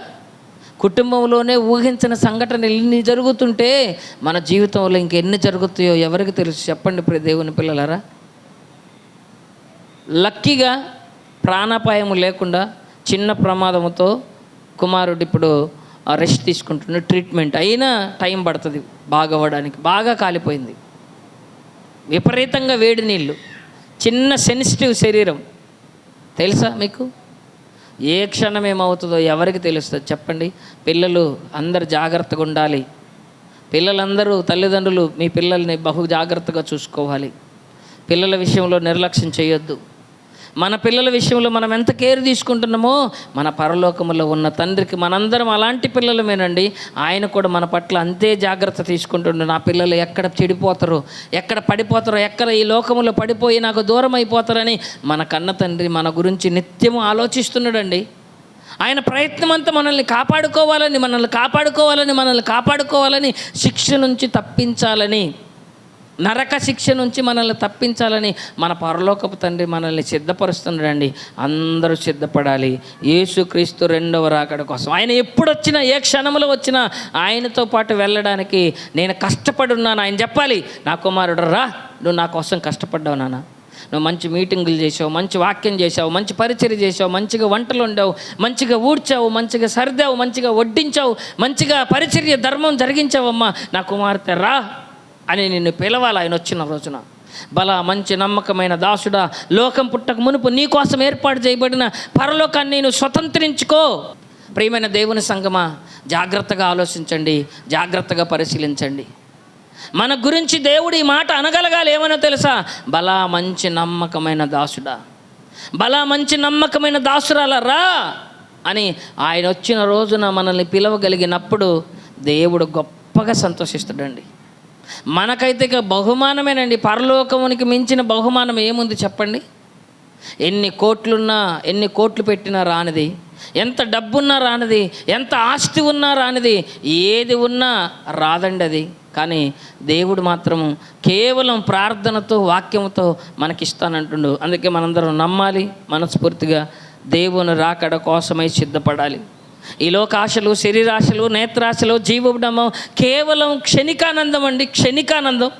కుటుంబంలోనే ఊహించిన సంఘటనలు ఎన్ని జరుగుతుంటే మన జీవితంలో ఇంకెన్ని జరుగుతాయో ఎవరికి తెలుసు? చెప్పండి ప్రియ దేవుని పిల్లలారా. లక్కీగా ప్రాణాపాయం లేకుండా చిన్న ప్రమాదంతో కుమారుడు ఇప్పుడు రెస్ట్ తీసుకుంటున్న, ట్రీట్మెంట్ అయినా టైం పడుతుంది బాగవ్వడానికి. బాగా కాలిపోయింది, విపరీతంగా వేడి నీళ్ళు, చిన్న సెన్సిటివ్ శరీరం. తెలుసా మీకు? ఏ క్షణం ఏమవుతుందో ఎవరికి తెలుస్తుంది? చెప్పండి. పిల్లలు అందరు జాగ్రత్తగా ఉండాలి. పిల్లలందరూ, తల్లిదండ్రులు మీ పిల్లల్ని బహు జాగ్రత్తగా చూసుకోవాలి. పిల్లల విషయంలో నిర్లక్ష్యం చేయొద్దు. మన పిల్లల విషయంలో మనం ఎంత కేర్ తీసుకుంటున్నామో మన పరలోకములో ఉన్న తండ్రికి మనందరం అలాంటి పిల్లలమేనండి. ఆయన కూడా మన పట్ల అంతే జాగ్రత్త తీసుకుంటుండే. నా పిల్లలు ఎక్కడ చెడిపోతారో, ఎక్కడ పడిపోతారో, ఎక్కడ ఈ లోకములో పడిపోయి నాకు దూరం అయిపోతారని మన కన్న తండ్రి మన గురించి నిత్యము ఆలోచిస్తున్నాడండి. ఆయన ప్రయత్నం అంతా మనల్ని కాపాడుకోవాలని, శిక్ష నుంచి తప్పించాలని, నరక శిక్ష నుంచి మనల్ని తప్పించాలని మన పరలోకపు తండ్రి మనల్ని సిద్ధపరుస్తున్నాడండి. అందరూ సిద్ధపడాలి యేసుక్రీస్తు రెండవ రాకడ కోసం. ఆయన ఎప్పుడు వచ్చినా, ఏ క్షణంలో వచ్చినా ఆయనతో పాటు వెళ్ళడానికి నేను కష్టపడి ఉన్నాను. ఆయన చెప్పాలి, నా కుమారుడు రా, నువ్వు నా కోసం కష్టపడ్డావు నాన్న, నువ్వు మంచి మీటింగులు చేసావు, మంచి వాక్యం చేసావు, మంచి పరిచర్య చేసావు, మంచిగా వంటలు వండావు, మంచిగా ఊడ్చావు, మంచిగా సర్దావు, మంచిగా వడ్డించావు, మంచిగా పరిచర్య ధర్మం జరిగించావమ్మా, నా కుమార్తె రా అని నిన్ను పిలవాలి ఆయన వచ్చిన రోజున. బలా మంచి నమ్మకమైన దాసుడా, లోకం పుట్టక మునుపు నీ కోసం ఏర్పాటు చేయబడిన పరలోకాన్ని నువ్వు స్వతంత్రించుకో. ప్రియమైన దేవుని సంగమా, జాగ్రత్తగా ఆలోచించండి, జాగ్రత్తగా పరిశీలించండి. మన గురించి దేవుడు ఈ మాట అనగలగాలి. ఏమనో తెలుసా? బలా మంచి నమ్మకమైన దాసుడా, బలా మంచి నమ్మకమైన దాసురాలా రా అని ఆయన వచ్చిన రోజున మనల్ని పిలవగలిగినప్పుడు దేవుడు గొప్పగా సంతోషిస్తాడండి. మనకైతే ఇక బహుమానమేనండి. పరలోకమునికి మించిన బహుమానం ఏముంది చెప్పండి? ఎన్ని కోట్లున్నా, ఎన్ని కోట్లు పెట్టినా రానిది, ఎంత డబ్బున్నా రానిది, ఎంత ఆస్తి ఉన్నా రానిది, ఏది ఉన్నా రాదండి అది. కానీ దేవుడు మాత్రం కేవలం ప్రార్థనతో, వాక్యంతో మనకిస్తానంటుండు. అందుకే మనందరం నమ్మాలి, మనస్ఫూర్తిగా దేవుని రాకడ కోసమై సిద్ధపడాలి. ఈ లోకాశలు, శరీరాశలు, నేత్రాశలు, జీవడము కేవలం క్షణికానందం అండి, క్షణికానందం.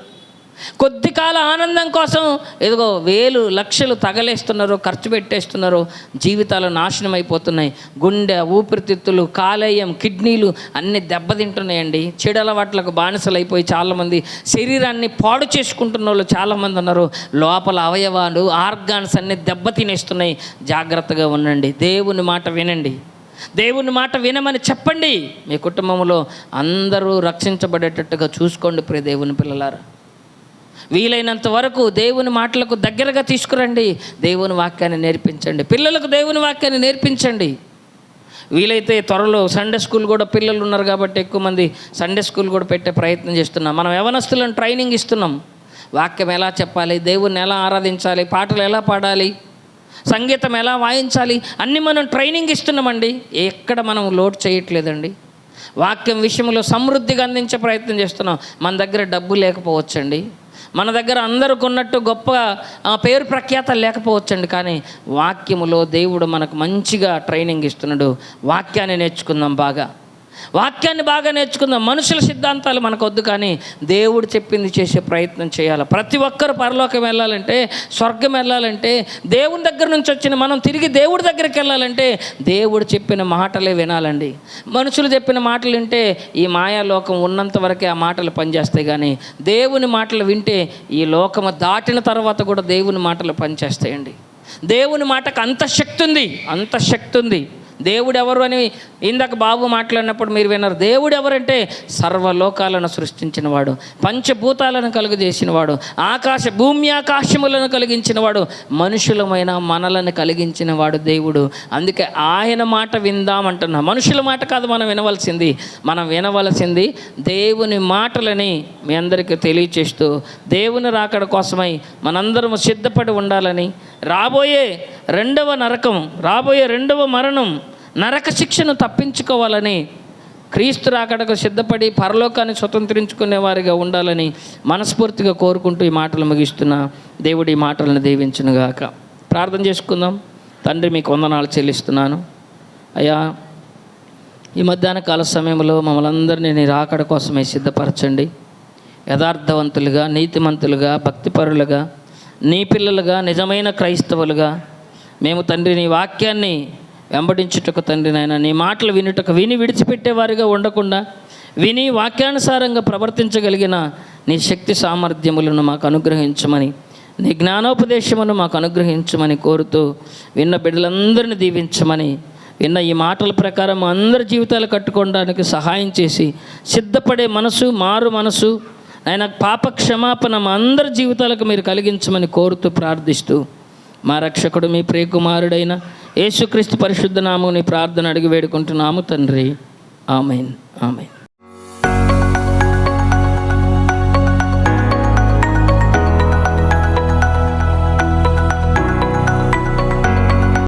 కొద్ది కాల ఆనందం కోసం ఏదో వేలు లక్షలు తగలేస్తున్నారు, ఖర్చు పెట్టేస్తున్నారు, జీవితాలు నాశనం అయిపోతున్నాయి. గుండె, ఊపిరితిత్తులు, కాలేయం, కిడ్నీలు అన్నీ దెబ్బతింటున్నాయండి. చెడు అలవాట్లకు బానిసలు అయిపోయి చాలామంది శరీరాన్ని పాడు చేసుకుంటున్న వాళ్ళు చాలామంది ఉన్నారు. లోపల అవయవాలు, ఆర్గాన్స్ అన్నీ దెబ్బతినేస్తున్నాయి. జాగ్రత్తగా ఉండండి, దేవుని మాట వినండి, దేవుని మాట వినమని చెప్పండి. మీ కుటుంబంలో అందరూ రక్షించబడేటట్టుగా చూసుకోండి. ప్రియ దేవుని పిల్లలారా, వీలైనంత వరకు దేవుని మాటలకు దగ్గరగా తీసుకురండి. దేవుని వాక్యాన్ని నేర్పించండి, పిల్లలకు దేవుని వాక్యాన్ని నేర్పించండి. వీలైతే త్వరలో సండే స్కూల్ కూడా పిల్లలు ఉన్నారు కాబట్టి ఎక్కువ మంది సండే స్కూల్ కూడా పెట్టే ప్రయత్నం చేస్తున్నాం. మనం యవనస్తులను ట్రైనింగ్ ఇస్తున్నాం. వాక్యం ఎలా చెప్పాలి, దేవుణ్ణి ఎలా ఆరాధించాలి, పాటలు ఎలా పాడాలి, సంగీతం ఎలా వాయించాలి, అన్నీ మనం ట్రైనింగ్ ఇస్తున్నామండి. ఎక్కడ మనం లోడ్ చేయట్లేదండి. వాక్యం విషయంలో సమృద్ధిగా అందించే ప్రయత్నం చేస్తున్నాం. మన దగ్గర డబ్బు లేకపోవచ్చండి, మన దగ్గర అందరికి ఉన్నట్టు గొప్ప పేరు ప్రఖ్యాతలు లేకపోవచ్చండి, కానీ వాక్యములో దేవుడు మనకు మంచిగా ట్రైనింగ్ ఇస్తున్నాడు. వాక్యాన్ని నేర్చుకుందాం, వాక్యాన్ని బాగా నేర్చుకుందాం. మనుషుల సిద్ధాంతాలు మనకు వద్దు, కానీ దేవుడు చెప్పింది చేసే ప్రయత్నం చేయాలి. ప్రతి ఒక్కరు పరలోకం వెళ్ళాలంటే, స్వర్గం వెళ్ళాలంటే, దేవుని దగ్గర నుంచి వచ్చిన మనం తిరిగి దేవుడి దగ్గరికి వెళ్ళాలంటే దేవుడు చెప్పిన మాటలే వినాలండి. మనుషులు చెప్పిన మాటలు వింటే ఈ మాయాలోకం ఉన్నంత వరకే ఆ మాటలు పనిచేస్తాయి, కానీ దేవుని మాటలు వింటే ఈ లోకము దాటిన తర్వాత కూడా దేవుని మాటలు పనిచేస్తాయండి. దేవుని మాటకు అంత శక్తి ఉంది. దేవుడు ఎవరు అని ఇందాక బాబు మాట్లాడినప్పుడు మీరు విన్నారు. దేవుడు ఎవరంటే సర్వలోకాలను సృష్టించినవాడు, పంచభూతాలను కలుగజేసినవాడు, భూమి ఆకాశములను కలిగించినవాడు, మనుషులమైన మనలను కలిగించినవాడు దేవుడు. అందుకే ఆయన మాట విందామంటున్నా. మనుషుల మాట కాదు మనం వినవలసింది దేవుని మాటలని మీ అందరికీ తెలియచేస్తూ, దేవుని రాకడ కోసమై మనందరం సిద్ధపడి ఉండాలని, రాబోయే రెండవ మరణం, నరక శిక్షను తప్పించుకోవాలని, క్రీస్తు రాకడకు సిద్ధపడి పరలోకాన్ని స్వతంత్రించుకునే వారిగా ఉండాలని మనస్ఫూర్తిగా కోరుకుంటూ ఈ మాటలు ముగిస్తున్నా. దేవుడి ఈ మాటలను దీవించునుగాక. ప్రార్థన చేసుకుందాం. తండ్రి, మీకు వందనాలు చెల్లిస్తున్నాను అయ్యా. ఈ మధ్యాహ్న కాల సమయంలో మమ్మల్ని అందరినీ నీ రాకడ కోసమే సిద్ధపరచండి. యథార్థవంతులుగా, నీతిమంతులుగా, భక్తిపరులుగా, నీ పిల్లలుగా, నిజమైన క్రైస్తవులుగా మేము తండ్రి నీ వాక్యాన్ని వెంబడించుటకు తండ్రి నాయన, నీ మాటలు వినుటకు, విని విడిచిపెట్టేవారిగా ఉండకుండా విని వాక్యానుసారంగా ప్రవర్తించగలిగిన నీ శక్తి సామర్థ్యములను మాకు అనుగ్రహించమని, నీ జ్ఞానోపదేశమును మాకు అనుగ్రహించమని కోరుతూ, విన్న బిడ్డలందరినీ దీవించమని, విన్న ఈ మాటల ప్రకారం అందరి జీవితాలు కట్టుకోవడానికి సహాయం చేసి, సిద్ధపడే మనసు, మారు మనసు ఆయన పాప క్షమాపణ మా అందరి జీవితాలకు మీరు కలిగించమని కోరుతూ ప్రార్థిస్తూ, మా రక్షకుడు మీ ప్రియకుమారుడైన యేసుక్రీస్తు పరిశుద్ధ నామమున ప్రార్థన అడిగి వేడుకుంటున్నాము తండ్రి. ఆమెన్.